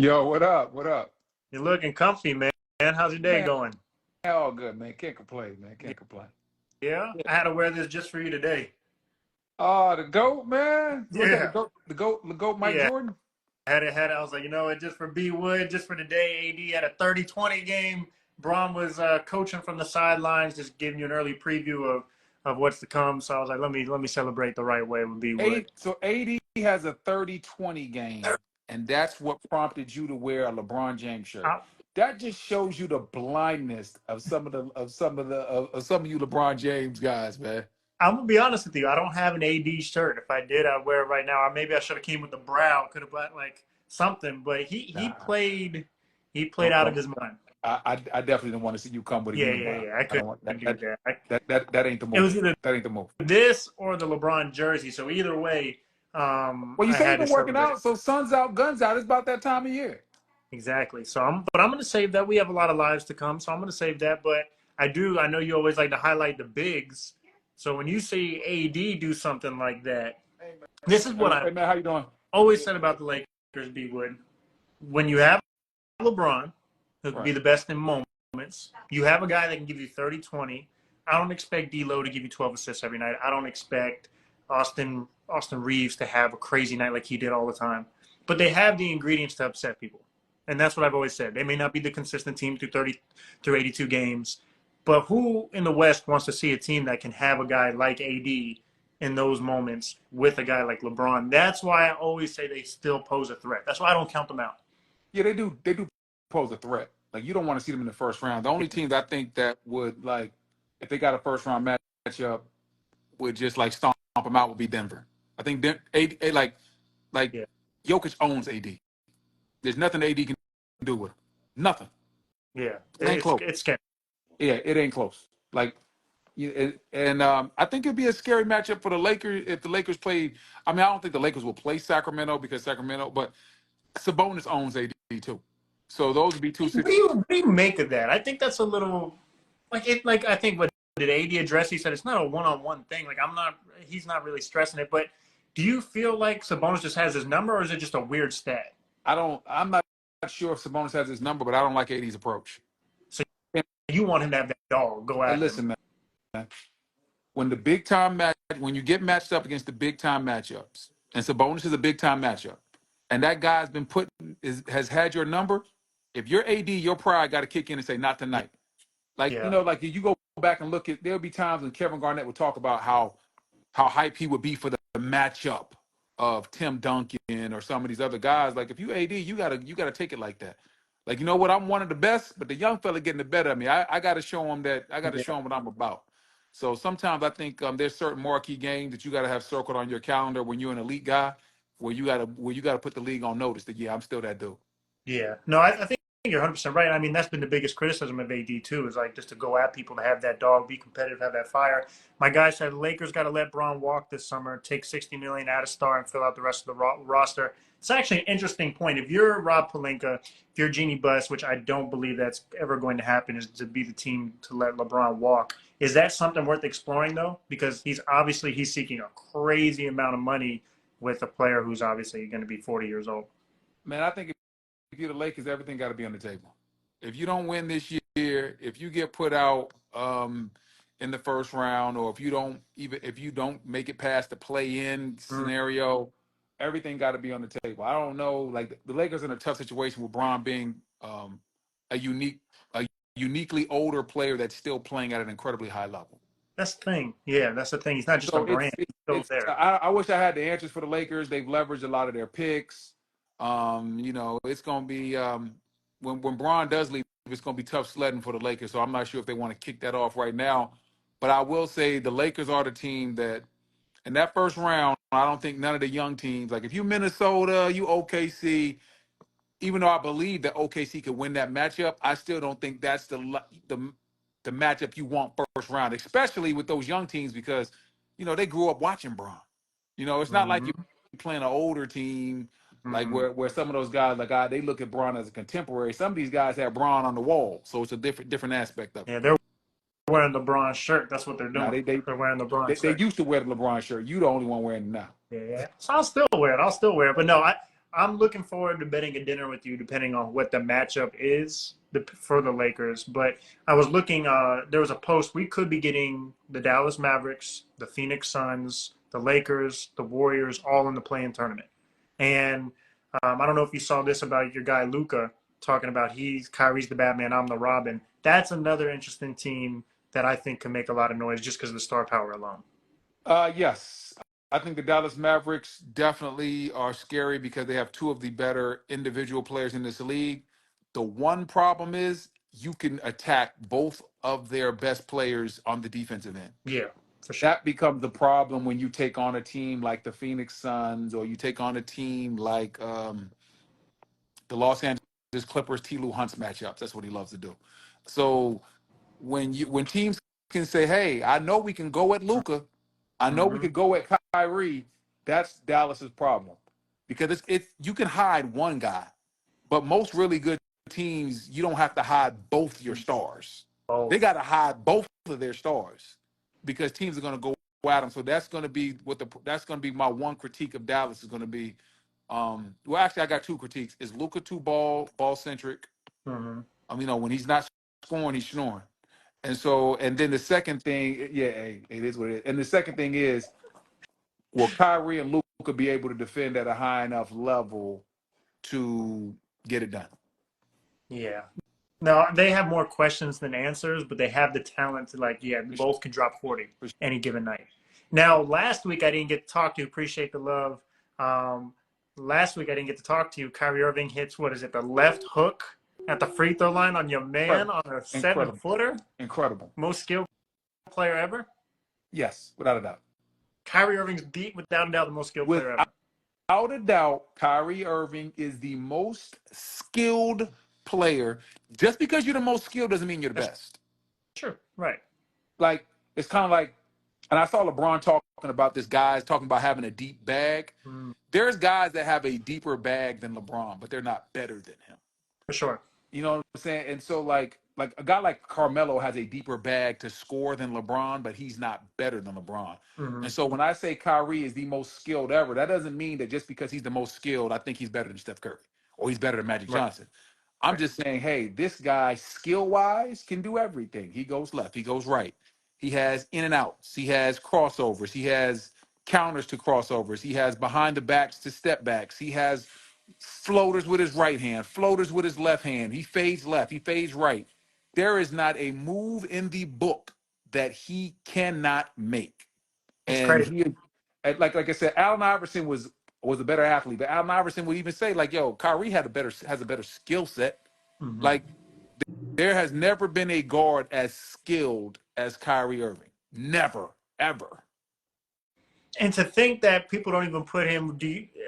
Yo, what up? What up? You're looking comfy, man. How's your day Man, going? all good, man. Can't complain, man. Y- Can't complain. Yeah, Yeah. I had to wear this just for you today. The GOAT, man. What's that? The Yeah, GOAT, the GOAT Mike yeah. Jordan? I was like, just for B Wood, just for today. AD had a 30-20 game. Braun was coaching from the sidelines, just giving you an early preview of what's to come. So I was like, let me celebrate the right way with B Wood. So AD has a 30-20 game, and that's what prompted you to wear a LeBron James shirt. I, That just shows you the blindness of some of you LeBron James guys, man. I'm gonna be honest with you. I don't have an AD shirt. If I did, I'd wear it right now. Or maybe I should have came with the brow. Could have bought like something. But he Nah, played he played don't out of come. his mind. I definitely don't want to see you come with a Yeah, yeah, unibrow. yeah. I I don't want couldn't do that. that ain't the It move. was either That ain't the move. this or the LeBron jersey. So either way, Well, you I say you've had to been working celebrate. out, so sun's out, guns out. It's about that time of year. Exactly. But I'm going to save that. We have a lot of lives to come, so I'm going to save that. But I know you always like to highlight the bigs. So when you see AD do something like that, Hey this is what I man, how you doing? always said about the Lakers. B Wood, when you have LeBron, who can Right. be the best in moments, you have a guy that can give you 30-20. I don't expect D'Lo to give you 12 assists every night. I don't expect Austin Reeves to have a crazy night like he did all the time. But they have the ingredients to upset people. And that's what I've always said. They may not be the consistent team through 82 games, but who in the West wants to see a team that can have a guy like AD in those moments with a guy like LeBron? That's why I always say they still pose a threat. That's why I don't count them out. Yeah, they do. They do pose a threat. Like you don't want to see them in the first round. The only teams I think that would like, if they got a first round matchup, would just like stomp them out would be Denver. I think like Yeah, Jokic owns AD. There's nothing AD can do with him. Nothing. yeah, It ain't close. it's scary. Yeah, it ain't close. Like, I think it'd be a scary matchup for the Lakers if the Lakers played. I mean, I don't think the Lakers will play Sacramento because Sacramento, but Sabonis owns AD too. So those would be two What situations. do you make of that? I think that's a little like it. Like I think what did AD address? He said it's not a one-on-one thing. Like I'm not. He's not really stressing it. But do you feel like Sabonis just has his number, or is it just a weird stat? I'm not sure if Sabonis has his number, but I don't like AD's approach. So And, you want him to have that dog go and after him? listen, man, when the big time match, when you get matched up against the big time matchups, and Sabonis is a big time matchup, and that guy's been has had your number. If you're AD, your pride got to kick in and say, "Not tonight." Like Yeah, like you go back and look at. There'll be times when Kevin Garnett would talk about how hype he would be for the matchup of Tim Duncan or some of these other guys. Like if you AD, you gotta take it like that. Like you know what, I'm one of the best, but the young fella getting the better of me. I got to show him that. I got to show yeah, him what I'm about. So sometimes I think there's certain marquee games that you got to have circled on your calendar when you're an elite guy, where you gotta put the league on notice that yeah, I'm still that dude. yeah. No, I think you're 100% right. I mean, that's been the biggest criticism of AD too, is like just to go at people, to have that dog, be competitive, have that fire. My guy said Lakers got to let Braun walk this summer, take 60 million out of Star, and fill out the rest of the roster. It's actually an interesting point. If you're Rob Pelinka, if you're Jeannie Buss, which I don't believe that's ever going to happen, is to be the team to let LeBron walk. Is that something worth exploring though? Because he's seeking a crazy amount of money with a player who's obviously going to be 40 years old. Man, I think if you're the Lakers, everything got to be on the table. If you don't win this year, if you get put out in the first round, or if you don't make it past the play-in Mm, scenario, everything got to be on the table. I don't know, like the Lakers are in a tough situation with Bron being a uniquely older player that's still playing at an incredibly high level. that's the thing. Yeah, that's the thing. He's not just a So brand. He's still it's there. I wish I had the answers for the Lakers. They've leveraged a lot of their picks. It's gonna be when Braun does leave, it's gonna be tough sledding for the Lakers. So I'm not sure if they want to kick that off right now. But I will say the Lakers are the team that in that first round, I don't think none of the young teams, like if you Minnesota, you OKC, even though I believe that OKC could win that matchup, I still don't think that's the matchup you want first round, especially with those young teams because they grew up watching Braun. It's not like you're Mm-hmm. playing an older team like Mm-hmm. where some of those guys like they look at Braun as a contemporary. Some of these guys have Braun on the wall, so it's a different aspect of it. Yeah, they're wearing the bronze shirt. That's what they're Now doing. they they They're wearing the they, bronze they shirt. used to wear the LeBron shirt. You the only one wearing it now. Yeah, yeah. So I'll still wear it. I'll still wear it. But no, I'm looking forward to betting a dinner with you, depending on what the matchup is for the Lakers. But I was looking. There was a post. We could be getting the Dallas Mavericks, the Phoenix Suns, the Lakers, the Warriors, all in the play-in tournament. And I don't know if you saw this about your guy Luca talking about Kyrie's the Batman, I'm the Robin. That's another interesting team that I think can make a lot of noise just because of the star power alone. Yes. I think the Dallas Mavericks definitely are scary because they have two of the better individual players in this league. The one problem is you can attack both of their best players on the defensive end. Yeah, for sure. That becomes the problem when you take on a team like the Phoenix Suns or you take on a team like the Los Angeles Clippers, T. Lue Hunts matchups. That's what he loves to do. So when teams can say, "Hey, I know we can go at Luca, I know we Mm-hmm. could go at Kyrie," that's Dallas's problem because it's you can hide one guy, but most really good teams you don't have to hide both your stars. They Both. got to hide both of their stars because teams are going to go at them. So that's going to be that's going to be my one critique of Dallas is going to be. Well, actually, I got two critiques. Is Luca too ball centric? Mm-hmm. When he's not scoring, he's snoring. And then the second thing, yeah, hey, it is what it is. And the second thing is, will Kyrie and Luka be able to defend at a high enough level to get it done? Yeah. No, they have more questions than answers, but they have the talent to yeah, For sure. both can drop 40 For sure. any given night. Now, last week I didn't get to talk to you. Appreciate the love. Um, Last week I didn't get to talk to you. Kyrie Irving hits what is it, the left hook at the free throw line on your man Incredible. on a seven Incredible. footer. Incredible. Most skilled player ever. Yes, without a doubt. Kyrie Irving's without a doubt the most skilled player ever. Without a doubt, Kyrie Irving is the most skilled player. Just because you're the most skilled doesn't mean you're the That's best. true. Right. Like, it's kind of like, and I saw LeBron talking about this guys talking about having a deep bag. Mm, There's guys that have a deeper bag than LeBron, but they're not better than him. for sure. You know what I'm saying? And so like a guy like Carmelo has a deeper bag to score than LeBron, but he's not better than LeBron. Mm-hmm. And so when I say Kyrie is the most skilled ever, that doesn't mean that just because he's the most skilled, I think he's better than Steph Curry or he's better than Magic Right. Johnson. I'm just saying, hey, this guy skill-wise can do everything. He goes left, he goes right. He has in and outs, he has crossovers, he has counters to crossovers, he has behind the backs to step backs, he has floaters with his right hand, floaters with his left hand. He fades left, he fades right. There is not a move in the book that he cannot make. It's And crazy. he, like I said, Allen Iverson was a better athlete, but Allen Iverson would even say, like, yo, Kyrie has a better skill set. Mm-hmm. Like, there has never been a guard as skilled as Kyrie Irving. Never, ever. And to think that people don't even put him,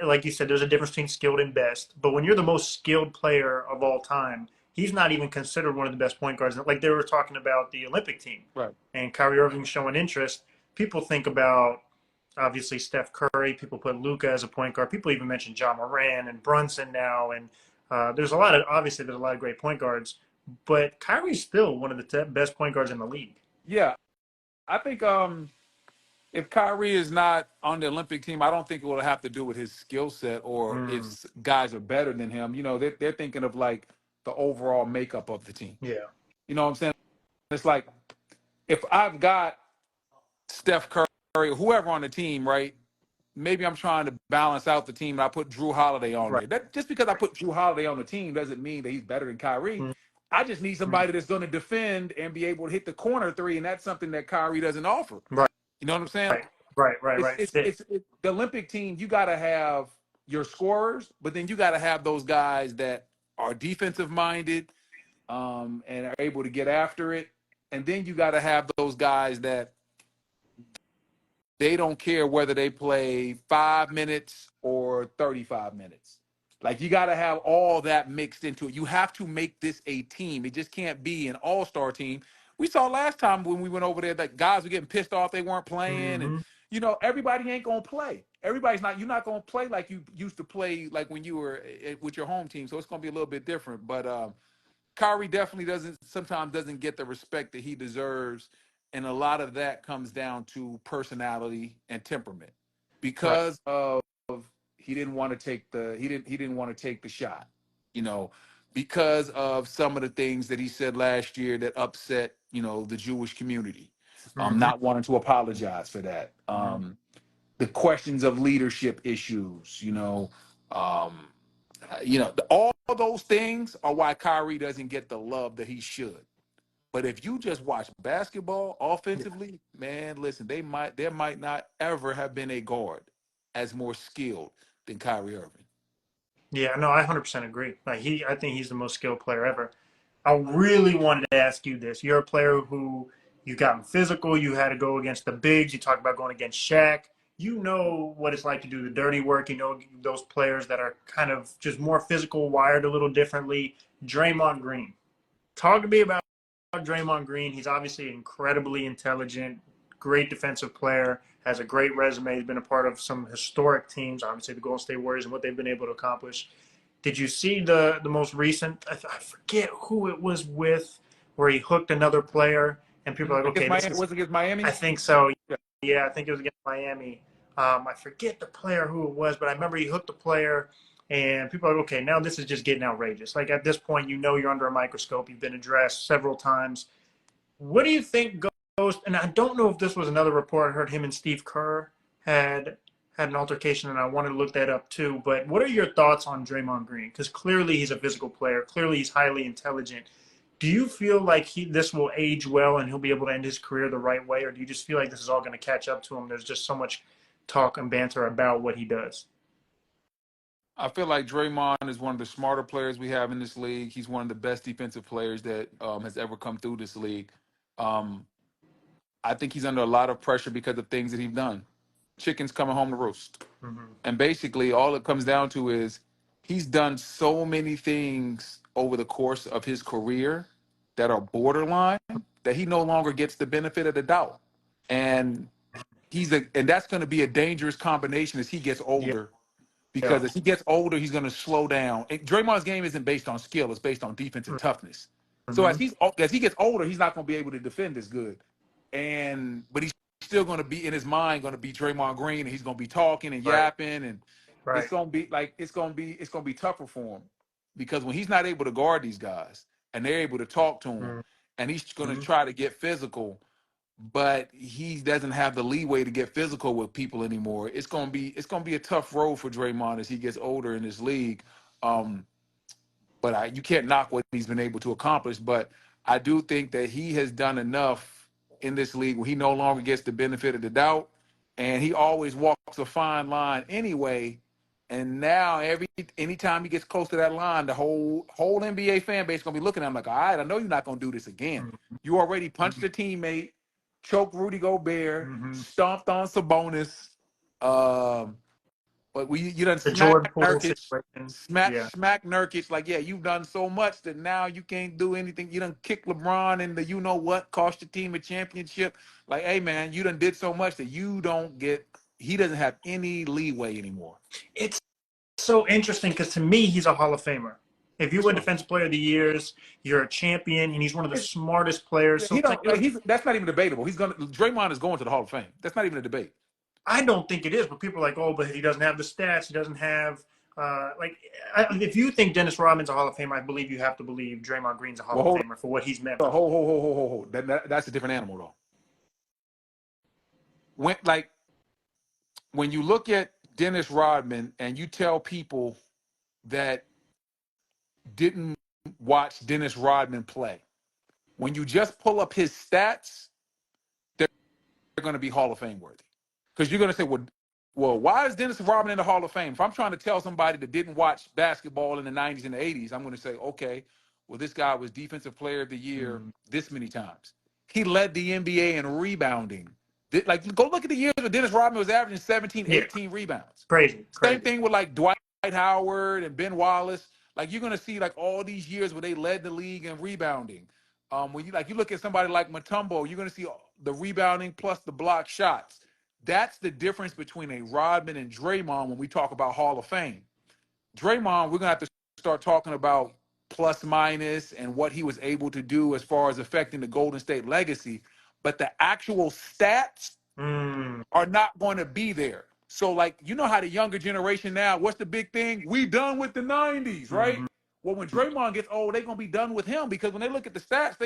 like you said, there's a difference between skilled and best. But when you're the most skilled player of all time, he's not even considered one of the best point guards. Like they were talking about the Olympic team Right. and Kyrie Irving showing interest. People think about obviously Steph Curry. People put Luca as a point guard. People even mention John Moran and Brunson now. And there's a lot of great point guards. But Kyrie's still one of the best point guards in the league. Yeah. I think if Kyrie is not on the Olympic team, I don't think it will have to do with his skill set or Mm, if guys are better than him. They're thinking of like the overall makeup of the team. yeah. You know what I'm saying? It's like if I've got Steph Curry or whoever on the team, right? Maybe I'm trying to balance out the team and I put Drew Holiday on Right. there. That just because I put Drew Holiday on the team doesn't mean that he's better than Kyrie. Mm, I just need somebody that's going to defend and be able to hit the corner three, and that's something that Kyrie doesn't offer. right. You know what I'm saying? Right. Right. Right. It's Right. it's Fit. it's, it's the Olympic team. You got to have your scorers, but then you got to have those guys that are defensive minded and are able to get after it, and then you got to have those guys that they don't care whether they play 5 minutes or 35 minutes. Like you got to have all that mixed into it. You have to make this a team. It just can't be an all-star team. We saw last time when we went over there that guys were getting pissed off they weren't playing, and Mm-hmm. everybody ain't gonna play. Everybody's not. You're not gonna play like you used to play, like when you were with your home team. So it's gonna be a little bit different. But Kyrie definitely doesn't get the respect that he deserves, and a lot of that comes down to personality and temperament Right. because of he didn't want to take the he didn't want to take the shot, you know, because of some of the things that he said last year that upset, you know, the Jewish community. Mm-hmm. Not wanting to apologize for that. Mm-hmm. The questions of leadership issues, um, all those things are why Kyrie doesn't get the love that he should. But if you just watch basketball Yeah. offensively, man, listen, there might not ever have been a guard as more skilled than Kyrie Irving. Yeah, no, I 100% agree. I think he's the most skilled player ever. I really wanted to ask you this. You're a player who you gotten physical. You had to go against the bigs. You talk about going against Shaq. You know what it's like to do the dirty work. You know those players that are kind of just more physical, wired a little differently. Draymond Green. Talk to me about Draymond Green. He's obviously incredibly intelligent, great defensive player, has a great resume. He's been a part of some historic teams, obviously the Golden State Warriors and what they've been able to accomplish. Did you see the most recent? I forget who it was with, where he hooked another player, and people are like, Against okay, this Miami, is. was it against I Miami? think so. Yeah. Yeah, I think it was against Miami. I forget the player who it was, but I remember he hooked the player, and people are like, okay, now this is just getting outrageous. Like at this point, you know you're under a microscope. You've been addressed several times. What do you think goes? And I don't know if this was another report. I heard him and Steve Kerr had an altercation, and I wanted to look that up too. But what are your thoughts on Draymond Green? Because clearly he's a physical player. Clearly he's highly intelligent. Do you feel like this will age well and he'll be able to end his career the right way, or do you just feel like this is all going to catch up to him? There's just so much talk and banter about what he does. I feel like Draymond is one of the smarter players we have in this league. He's one of the best defensive players that has ever come through this league. Um, I think he's under a lot of pressure because of things that he's done. Chickens coming home to roost. Mm-hmm. And basically, all it comes down to is he's done so many things over the course of his career that are borderline that he no longer gets the benefit of the doubt. And and that's going to be a dangerous combination as he gets Yeah. older, because as he gets older, he's going to slow down. And Draymond's game isn't based on skill; it's based on defense and toughness. So Mm-hmm. as he gets older, he's not going to be able to defend as good. But he's still going to be in his mind going to be Draymond Green, and he's going to be talking and Right. yapping, and Right. it's going to be tougher for him, because when he's not able to guard these guys and they're able to talk to him, and he's going to Mm-hmm. try to get physical, but he doesn't have the leeway to get physical with people anymore. It's gonna be a tough road for Draymond as he gets older in this league. Um, but you can't knock what he's been able to accomplish. But I do think that he has done enough in this league where he no longer gets the benefit of the doubt, and he always walks a fine line anyway. And now anytime he gets close to that line, the whole NBA fan base is gonna be looking at him like, all right, I know you're not gonna do this again. You already punched a teammate, choked Rudy Gobert, Mm-hmm. stomped on Sabonis. Um, but you done The Jordan smack Poole Nurkic, situation. Yeah. smack Nurkic. Like, yeah, you've done so much that now you can't do anything. You done kick LeBron in the cost your team a championship. Like, hey man, you done did so much that he doesn't have any leeway anymore. It's so interesting because to me, he's a Hall of Famer. If you For win sure. Defensive Player of the Years, you're a champion, and he's one of the smartest players. Yeah, So it's like that's not even debatable. Draymond is going to the Hall of Fame. That's not even a debate. I don't think it is, but people are like, oh, but he doesn't have the stats. He doesn't have if you think Dennis Rodman's a Hall of Famer, I believe you have to believe Draymond Green's a Hall Well, of hold Famer for what he's meant. on. Hold. That's a different animal though. When you look at Dennis Rodman and you tell people that didn't watch Dennis Rodman play, when you just pull up his stats, they're going to be Hall of Fame worthy. Because you're going to say, well, why is Dennis Rodman in the Hall of Fame? If I'm trying to tell somebody that didn't watch basketball in the 90s and the 80s, I'm going to say, okay, well, this guy was Defensive Player of the Year this many times. He led the NBA in rebounding. Like, go look at the years where Dennis Rodman was averaging 17, Yeah, 18 rebounds. crazy. Same thing with like Dwight Howard and Ben Wallace. Like, you're gonna see like all these years where they led the league in rebounding. When you look at somebody like Mutombo, you're gonna see the rebounding plus the block shots. That's the difference between a Rodman and Draymond when we talk about Hall of Fame. Draymond, we're gonna have to start talking about plus minus and what he was able to do as far as affecting the Golden State legacy. But the actual stats are not going to be there. So, like, you know how the younger generation now, what's the big thing? We done with the 90s, right? Mm-hmm. Well, when Draymond gets old, they're gonna be done with him because when they look at the stats,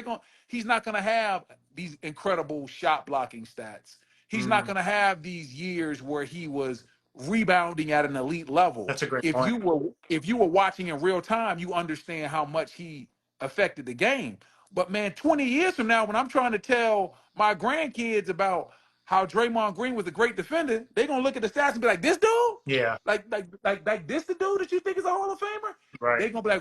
he's not gonna have these incredible shot blocking stats. He's not Mm-hmm. gonna have these years where he was rebounding at an elite level. That's a great If point. you were watching in real time, you understand how much he affected the game. But man, 20 years from now, when I'm trying to tell my grandkids about how Draymond Green was a great defender, they're gonna look at the stats and be like, "This dude, Yeah, like this the dude that you think is a Hall of Famer?" right.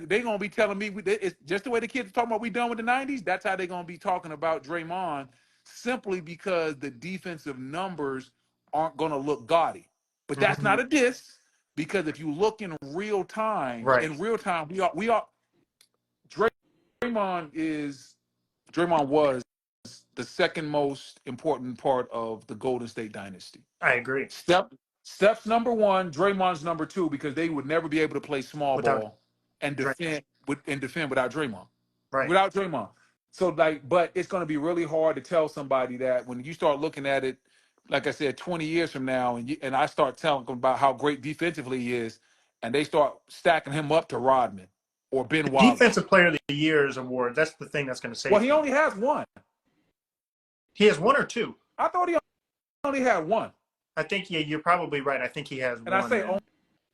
They're gonna be telling me it's just the way the kids are talking about we done with the 90s. That's how they're gonna be talking about Draymond, simply because the defensive numbers aren't gonna look gaudy. But that's Mm-hmm. not a diss, because if you look Right. in real time, we are Draymond is Draymond was the second most important part of the Golden State dynasty. I agree. Steph's number one, Draymond's number two, because they would never be able to play small Without ball and Dray. defend without Draymond. Right. Without Draymond. So like, but it's going to be really hard to tell somebody that when you start looking at it, like I said, 20 years from now, and I start telling them about how great defensively he is, and they start stacking him up to Rodman or Ben Wallace. Defensive Player of the Year's award. That's the thing that's going to Well, save he him. only has one. He has one or two. I thought he only had one. I think you're probably right. I think he has And I one. say Man.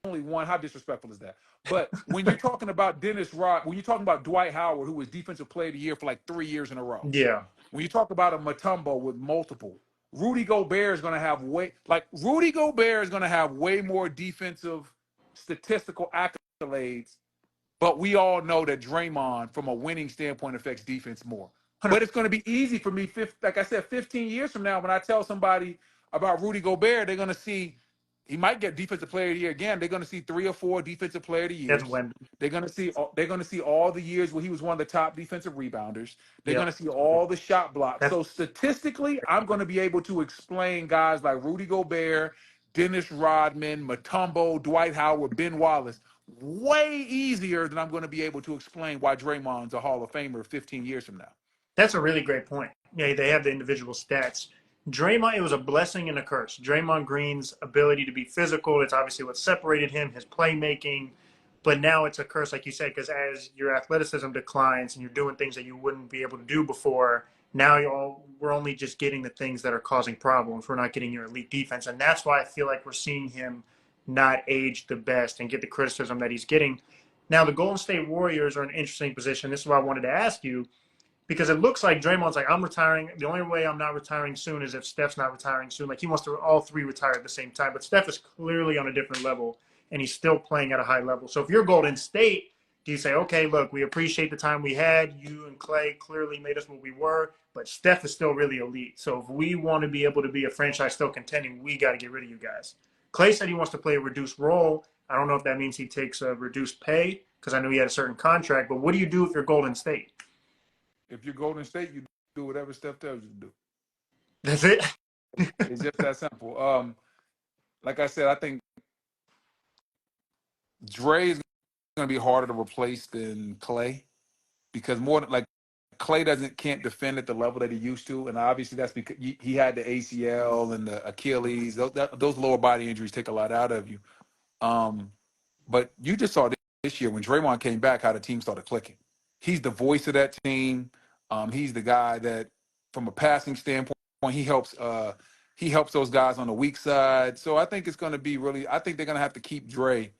only one. How disrespectful is that? But when you're talking about when you're talking about Dwight Howard, who was Defensive Player of the Year for like 3 years in a row, Yeah. when you talk about a Mutombo with multiple, Rudy Gobert is going to have way more defensive statistical accolades, but we all know that Draymond, from a winning standpoint, affects defense more. But it's going to be easy for me, like I said, 15 years from now, when I tell somebody about Rudy Gobert, they're going to see he might get Defensive Player of the Year again. They're going to see 3 or 4 Defensive Player of the That's Years. when. They're going to see all the years where he was one of the top defensive rebounders. They're Yeah. going to see all the shot blocks. That's So statistically, I'm going to be able to explain guys like Rudy Gobert, Dennis Rodman, Mutombo, Dwight Howard, Ben Wallace way easier than I'm going to be able to explain why Draymond's a Hall of Famer 15 years from now. That's a really great point. Yeah, they have the individual stats. Draymond, it was a blessing and a curse. Draymond Green's ability to be physical, it's obviously what separated him, his playmaking. But now it's a curse, like you said, because as your athleticism declines and you're doing things that you wouldn't be able to do before, now we're only just getting the things that are causing problems. We're not getting your elite defense. And that's why I feel like we're seeing him not age the best and get the criticism that he's getting. Now, the Golden State Warriors are in an interesting position. This is why I wanted to ask you, because it looks like Draymond's like, I'm retiring. The only way I'm not retiring soon is if Steph's not retiring soon. Like, he wants to all three retire at the same time. But Steph is clearly on a different level, and he's still playing at a high level. So if you're Golden State, do you say, okay, look, we appreciate the time we had. You and Clay clearly made us what we were, but Steph is still really elite. So if we want to be able to be a franchise still contending, we got to get rid of you guys. Clay said he wants to play a reduced role. I don't know if that means he takes a reduced pay, because I know he had a certain contract. But what do you do if you're Golden State? If you're Golden State, you do whatever Steph tells you to do. That's it. It's just that simple. Like I said, I think Dre is going to be harder to replace than Clay, because like Clay can't defend at the level that he used to, and obviously that's because he had the ACL and the Achilles. Those lower body injuries take a lot out of you. But you just saw this year when Draymond came back how the team started clicking. He's the voice of that team. He's the guy that, from a passing standpoint, he helps those guys on the weak side. So I think it's going to be really. I think they're going to have to keep Dre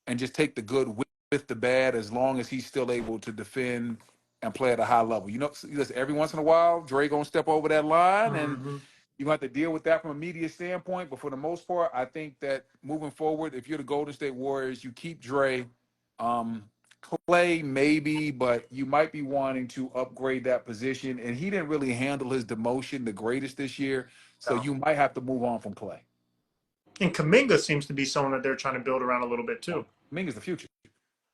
and just take the good with the bad, as long as he's still able to defend and play at a high level. You know, every once in a while, Dre gonna step over that line, and Mm-hmm. you have to deal with that from a media standpoint. But for the most part, I think that moving forward, if you're the Golden State Warriors, you keep Dre. Clay maybe, but you might be wanting to upgrade that position. And he didn't really handle his demotion the greatest this year, so No. you might have to move on from Clay. And Kuminga seems to be someone that they're trying to build around a little bit too. Kuminga's the future.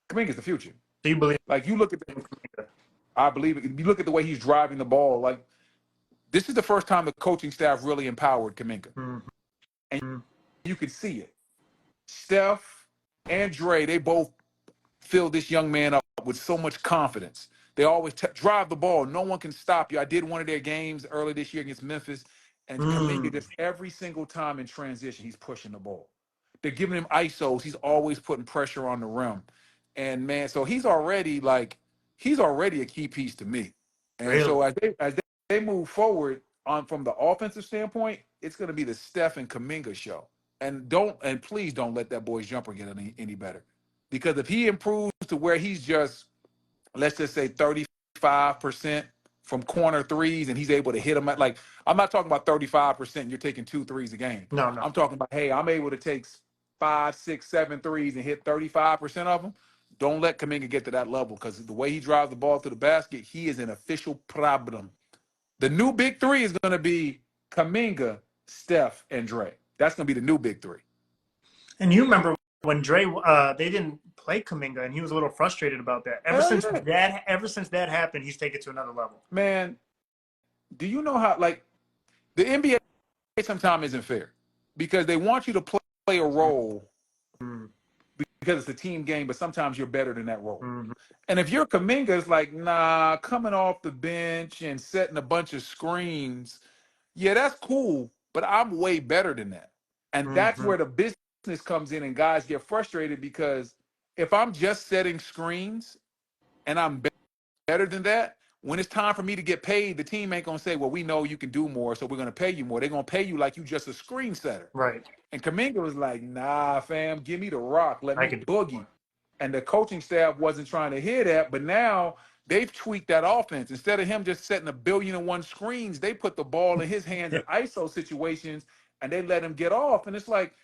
Kuminga's the future. Do you believe Like, you look at in Kuminga? I believe it. You look at the way he's driving the ball. Like, this is the first time the coaching staff really empowered Kuminga, Mm-hmm. and you could see it. Steph and Dre, they both fill this young man up with so much confidence. They always drive the ball. No one can stop you. I did one of their games early this year against Memphis, And Kuminga, Mm. just every single time in transition, he's pushing the ball. They're giving him ISOs. He's always putting pressure on the rim. And man, so he's already a key piece to me. And Really? so as they move forward on from the offensive standpoint, it's going to be the Steph and Kuminga show. And please don't let that boy's jumper get any better, because if he improves to where he's just, let's just say, 35% from corner threes, and he's able to hit them at, like, I'm not talking about 35%. You're taking 2 threes a game. No, no. I'm talking about, hey, I'm able to take 5, 6, 7 threes and hit 35% of them. Don't let Kuminga get to that level, because the way he drives the ball to the basket, he is an official problem. The new big three is going to be Kuminga, Steph, and Dre. That's going to be the new big three. And you remember when they didn't play Kuminga, and he was a little frustrated about that. Hell yeah. Ever since that happened, he's taken it to another level. Man, do you know how, like, the NBA sometimes isn't fair, because they want you to play a role Mm-hmm. because it's a team game, but sometimes you're better than that role. Mm-hmm. And if you're Kuminga, it's like, nah, coming off the bench and setting a bunch of screens, yeah, that's cool, but I'm way better than that. And that's Mm-hmm. where the business comes in, and guys get frustrated, because if I'm just setting screens and I'm better than that, when it's time for me to get paid, the team ain't gonna say, well, we know you can do more, so we're gonna pay you more. They're gonna pay you like you just a screen setter. Right. And Kuminga was like, nah, fam, give me the rock. Let I me could. boogie. And the coaching staff wasn't trying to hear that, but now they've tweaked that offense. Instead of him just setting 1,000,000,001 screens, they put the ball in his hands in ISO situations, and they let him get off. And it's like,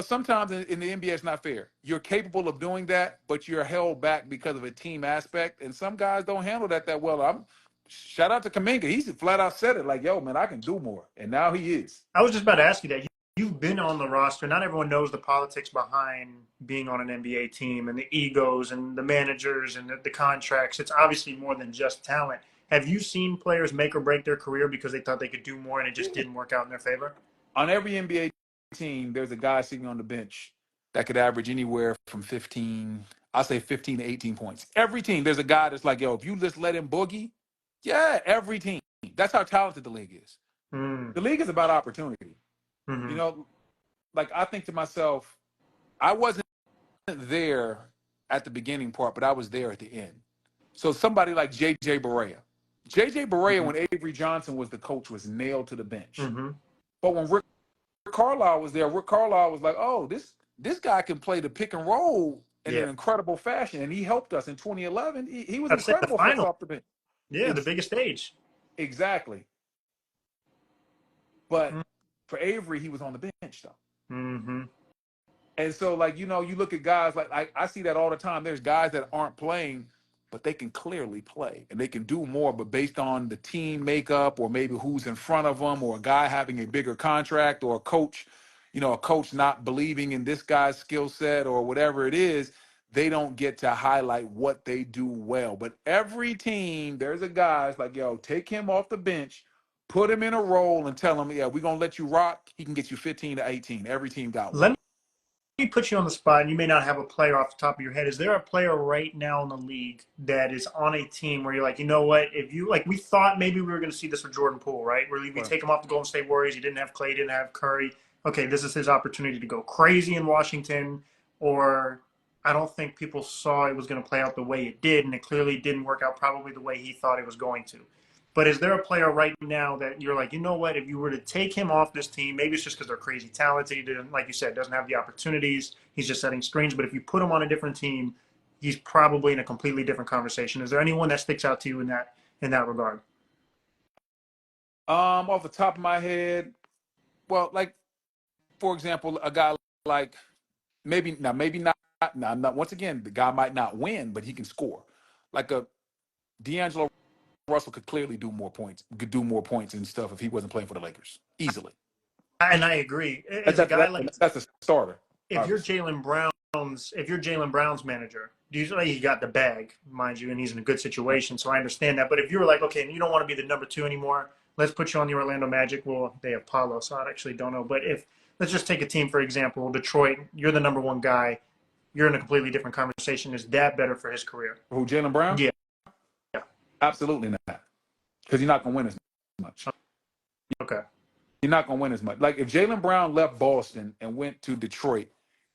sometimes in the NBA, it's not fair. You're capable of doing that, but you're held back because of a team aspect. And some guys don't handle that well. Shout out to Kuminga. He's flat out said it, like, yo, man, I can do more. And now he is. I was just about to ask you that. You've been on the roster. Not everyone knows the politics behind being on an NBA team, and the egos and the managers and the contracts. It's obviously more than just talent. Have you seen players make or break their career because they thought they could do more and it just didn't work out in their favor? On every NBA team, there's a guy sitting on the bench that could average anywhere from 15, I'll say 15 to 18 points. Every team, there's a guy that's like, yo, if you just let him boogie, yeah, every team. That's how talented the league is. Mm. The league is about opportunity. You Mm-hmm. know, like, I think to myself, I wasn't there at the beginning part, but I was there at the end. So somebody like J.J. Barea. J.J. Barea, Mm-hmm. when Avery Johnson was the coach, was nailed to the bench. Mm-hmm. But when Rick Carlisle was there, Rick Carlisle was like, oh, this guy can play the pick and roll in Yeah. an incredible fashion. And he helped us in 2011. He was I'd say the incredible for us final. off the bench. Yeah, the Ex- biggest stage. exactly. But for Avery, he was on the bench, though. Mm-hmm. And so, like, you look at guys like I see that all the time. There's guys that aren't playing, but they can clearly play and they can do more. But based on the team makeup, or maybe who's in front of them, or a guy having a bigger contract, or a coach not believing in this guy's skill set, or whatever it is, they don't get to highlight what they do well. But every team, there's a guy that's like, yo, take him off the bench, put him in a role, and tell him, yeah, we're going to let you rock. He can get you 15 to 18. Every team got one. Let me put you on the spot, and you may not have a player off the top of your head. Is there a player right now in the league that is on a team where you're like, you know what? If you like, we thought maybe we were going to see this with Jordan Poole, right? Where we take him off the Golden State Warriors. He didn't have Clay, didn't have Curry. Okay, this is his opportunity to go crazy in Washington. Or I don't think people saw it was going to play out the way it did, and it clearly didn't work out probably the way he thought it was going to. But is there a player right now that you're like, you know what, if you were to take him off this team, maybe it's just because they're crazy talented, he didn't, like you said, doesn't have the opportunities, he's just setting screens, but if you put him on a different team, he's probably in a completely different conversation. Is there anyone that sticks out to you in that regard? Off the top of my head, well, like, for example, a guy like, maybe not. Now, not, once again, the guy might not win, but he can score. Like a D'Angelo Russell could clearly do more points. Could do more points and stuff if he wasn't playing for the Lakers easily. And I agree. Is a That's guy like, that's a starter. if you're Obviously. Jaylen Brown's manager, usually he got the bag, mind you, and he's in a good situation, so I understand that. But if you were like, okay, you don't want to be the number 2 anymore, let's put you on the Orlando Magic. Well, they have Paulo, so I actually don't know. But if let's just take a team, for example, Detroit, you're the number 1 guy, you're in a completely different conversation. Is that better for his career? Who, Jaylen Brown? Yeah. Absolutely not. Because he's not going to win as much. Okay. you're not going to win as much. Like if Jaylen Brown left Boston and went to Detroit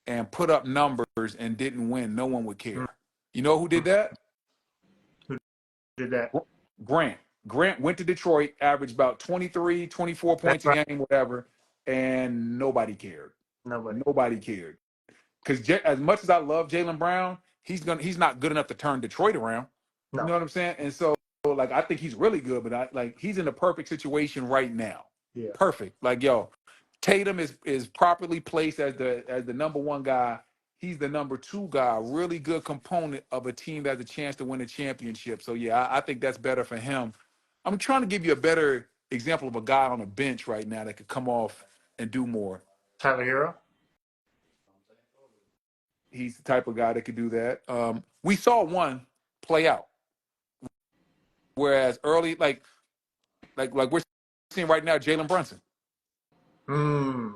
and put up numbers and didn't win, no one would care. You know who did that? Who did that? Grant. Grant went to Detroit, averaged about 23, 24 That's points a right. game, whatever, and nobody cared. Nobody. Nobody cared. Because as much as I love Jaylen Brown, he's not good enough to turn Detroit around. You No. know what I'm saying? And so, like, I think he's really good, but he's in the perfect situation right now. Yeah. Perfect. Like, yo, Tatum is properly placed as the number one guy. He's the number two guy. Really good component of a team that has a chance to win a championship. So yeah, I think that's better for him. I'm trying to give you a better example of a guy on a bench right now that could come off and do more. Tyler Hero. He's the type of guy that could do that. We saw one play out, whereas early, like we're seeing right now, Jalen Brunson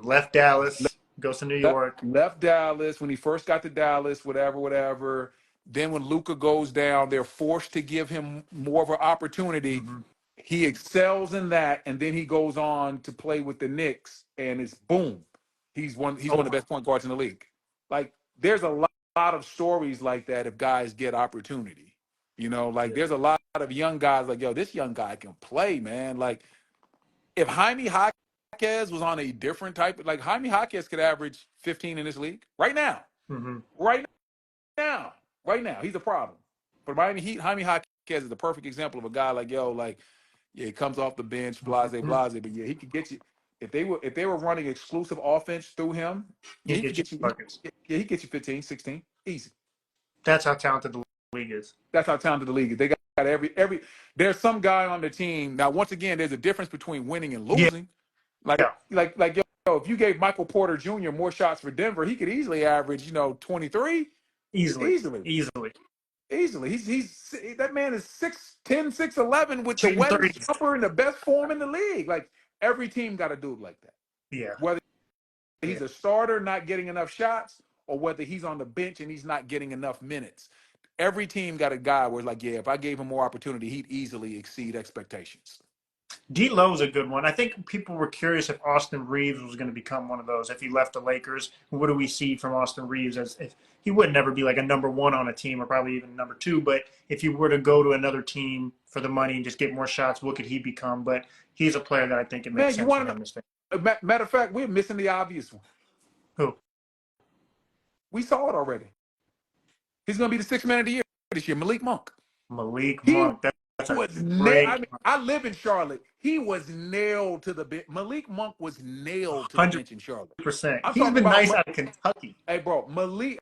Left Dallas, goes to New York. left Dallas when he first got to Dallas, whatever. Then when Luka goes down, they're forced to give him more of an opportunity. Mm-hmm. He excels in that, and then he goes on to play with the Knicks, and it's boom. He's one of the best point guards in the league. Like there's a lot of stories like that if guys get opportunity. You know, like there's a lot of young guys like, yo, this young guy can play, man. Like if Jaime Jaquez was on a different type, like Jaime Jaquez could average 15 in this league right now. Mm-hmm. Right now, he's a problem. But Miami Heat, Jaime Jaquez is the perfect example of a guy like, yo, like, yeah, he comes off the bench, blase, but yeah, he could get you. If they were running exclusive offense through him, yeah, he could get you buckets. Yeah, he get you 15, 16, easy. That's how talented the league is. That's how talented the league is. They got every. There's some guy on the team. Now, once again, there's a difference between winning and losing. Like yo, if you gave Michael Porter Jr. more shots for Denver, he could easily average, 23. Easily. He's that man is 6'10", 6'11" with the Shooting wettest threes. jumper in the best form in the league. Like every team got a dude like that. Yeah. Whether he's a starter not getting enough shots or whether he's on the bench and he's not getting enough minutes. Every team got a guy where like, yeah, if I gave him more opportunity, he'd easily exceed expectations. D'Lo's a good one. I think people were curious if Austin Reeves was going to become one of those. If he left the Lakers, what do we see from Austin Reeves? As if he would never be like a number one on a team or probably even number two. But if he were to go to another team for the money and just get more shots, what could he become? But he's a player that I think it makes sense for him to stay. Matter of fact, we're missing the obvious one. Who? We saw it already. He's going to be the sixth man of the year this year, Malik Monk. Malik Monk. I live in Charlotte. He was nailed to the bench. Malik Monk was nailed to the bench in Charlotte. 100%. He's been nice out of Kentucky. Hey, bro, Malik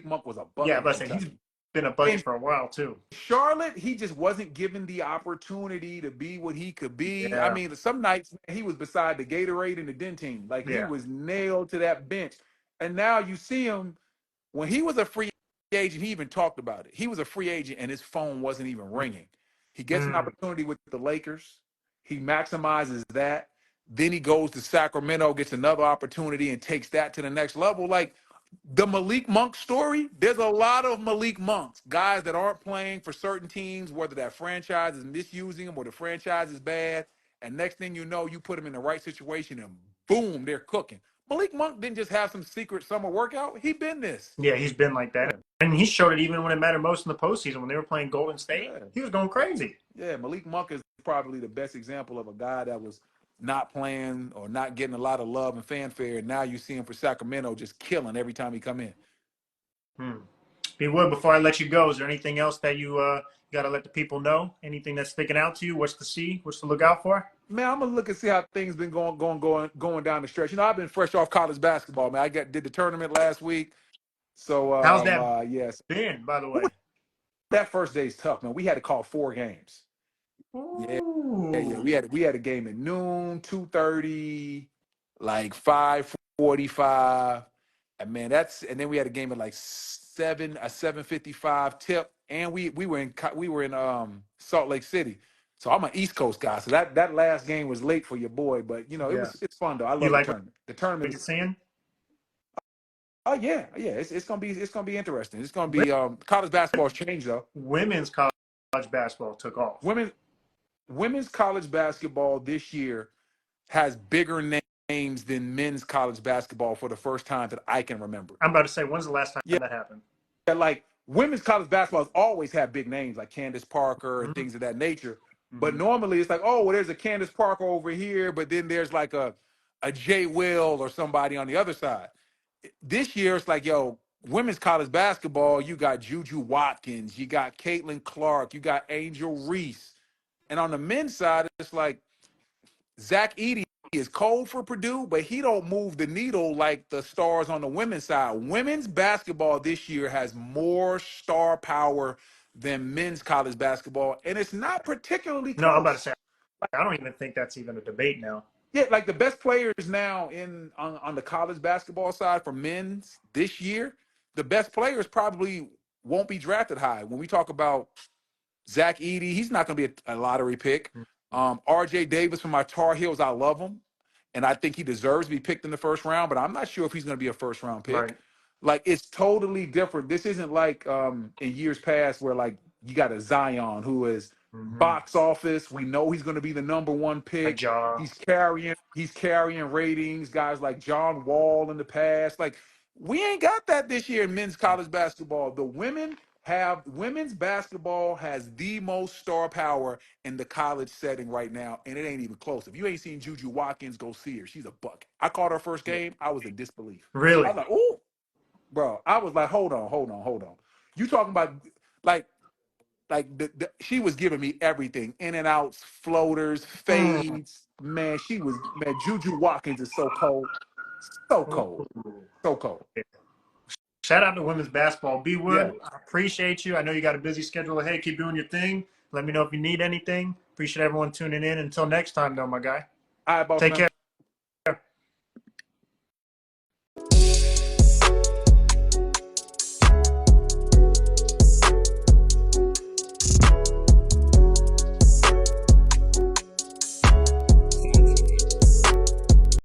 Monk was a bucket. Yeah, but he's been a bucket for a while too. Charlotte, he just wasn't given the opportunity to be what he could be. Yeah. I mean, some nights he was beside the Gatorade and the Dentine. Like he was nailed to that bench. And now you see him when he was a free agent. He even talked about it. He was a free agent and his phone wasn't even ringing. He gets an opportunity with the Lakers. He maximizes that. Then he goes to Sacramento, gets another opportunity, and takes that to the next level. Like the Malik Monk story, there's a lot of Malik Monks, guys that aren't playing for certain teams, whether that franchise is misusing them or the franchise is bad. And next thing you know, you put them in the right situation and boom, they're cooking. Malik Monk didn't just have some secret summer workout. He been this. Yeah, he's been like that. And he showed it even when it mattered most in the postseason when they were playing Golden State. Yeah. He was going crazy. Yeah, Malik Monk is probably the best example of a guy that was not playing or not getting a lot of love and fanfare. And now you see him for Sacramento just killing every time he come in. B-Wood, before I let you go, is there anything else that you got to let the people know? Anything that's sticking out to you? What's to see? What's to look out for? Man, I'm gonna look and see how things been going down the stretch. I've been fresh off college basketball, man. I did the tournament last week. So how's that been, by the way? That first day's tough, man. We had to call 4 games. Yeah. We had a game at noon, 2:30, like 5:45. And man, and then we had a game at like 7:55 tip. And we were in Salt Lake City. So I'm an East Coast guy. So that last game was late for your boy, but it's fun though. I love the tournament. The tournament is seeing. Oh yeah. It's gonna be interesting. It's gonna be college basketball's changed though. Women's college basketball took off. Women's college basketball this year has bigger names than men's college basketball for the first time that I can remember. I'm about to say, when's the last time Yeah, that happened? like women's college basketball has always had big names like Candace Parker and Mm-hmm. things of that nature. But Mm-hmm. normally it's like, oh, well, there's a Candace Parker over here, but then there's like a Jay Will or somebody on the other side. This year it's like, yo, women's college basketball, you got Juju Watkins, you got Caitlin Clark, you got Angel Reese. And on the men's side, it's like Zach Edey is cold for Purdue, but he don't move the needle like the stars on the women's side. Women's basketball this year has more star power than men's college basketball, and it's not particularly No, I'm about to close. say, I don't even think that's even a debate now. Yeah, like the best players now on the college basketball side for men's this year, the best players probably won't be drafted high. When we talk about Zach Edey, he's not going to be a lottery pick. R.J. Davis from my Tar Heels, I love him, and I think he deserves to be picked in the first round. But I'm not sure if he's going to be a first round pick. Right. Like it's totally different. This isn't like in years past where like you got a Zion who is Mm-hmm. box office. We know he's going to be the number one Like pick. Jaw. He's carrying ratings. Guys like John Wall in the past. Like we ain't got that this year in men's college basketball. The women's basketball has the most star power in the college setting right now, and it ain't even close. If you ain't seen Juju Watkins, go see her. She's a buck. I caught her first Yeah. game. I was in disbelief. I Really? was like, "Ooh, bro!" I was like, "Hold on, hold on, hold on." You talking about like she was giving me everything, in and outs, floaters, Mm. fades. Man. Juju Watkins is so cold, so cold, Ooh. so cold. Shout out to women's basketball. B Yeah. Wood, I appreciate you. I know you got a busy schedule ahead. Keep doing your thing. Let me know if you need anything. Appreciate everyone tuning in. Until next time, though, my guy. All right, boss Take man. care.